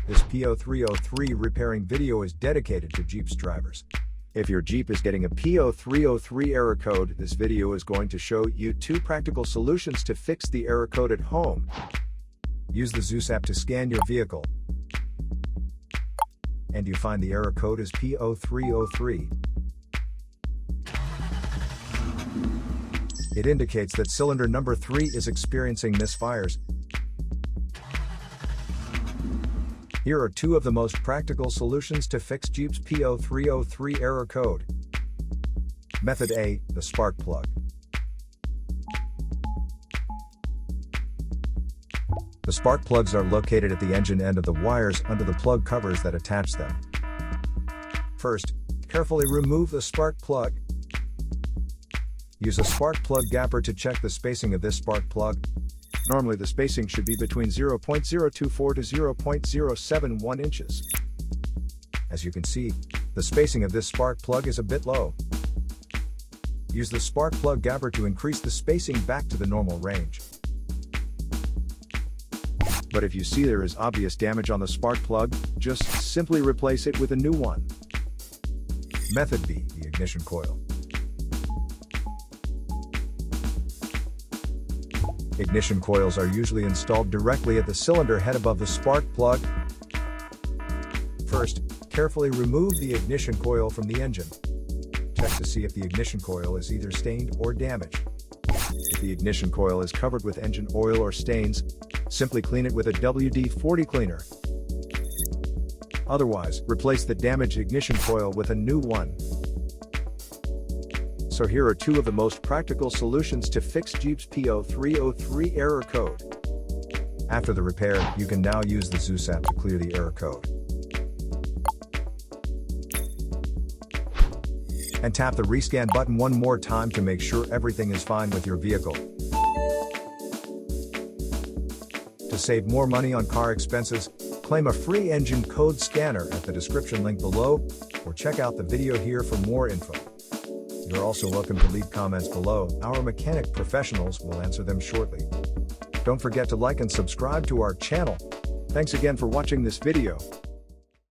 This P0303 repairing video is dedicated to Jeep's drivers. If your Jeep is getting a P0303 error code, this video is going to show you 2 practical solutions to fix the error code at home. Use the Zeus app to scan your vehicle, and you find the error code is P0303. It indicates that cylinder number 3 is experiencing misfires. Here are 2 of the most practical solutions to fix Jeep's P0303 error code. Method A, the spark plug. The spark plugs are located at the engine end of the wires under the plug covers that attach them. First, carefully remove the spark plug. Use a spark plug gapper to check the spacing of this spark plug. Normally the spacing should be between 0.024 to 0.071 inches. As you can see, the spacing of this spark plug is a bit low. Use the spark plug gapper to increase the spacing back to the normal range. But if you see there is obvious damage on the spark plug, just simply replace it with a new one. Method B, the ignition coil. Ignition coils are usually installed directly at the cylinder head above the spark plug. First, carefully remove the ignition coil from the engine. Check to see if the ignition coil is either stained or damaged. If the ignition coil is covered with engine oil or stains, simply clean it with a WD-40 cleaner. Otherwise, replace the damaged ignition coil with a new one. So here are 2 of the most practical solutions to fix Jeep's P0303 error code. After the repair, you can now use the Zeus app to clear the error code. And tap the rescan button one more time to make sure everything is fine with your vehicle. To save more money on car expenses, claim a free engine code scanner at the description link below, or check out the video here for more info. You're also welcome to leave comments below. Our mechanic professionals will answer them shortly. Don't forget to like and subscribe to our channel. Thanks again for watching this video.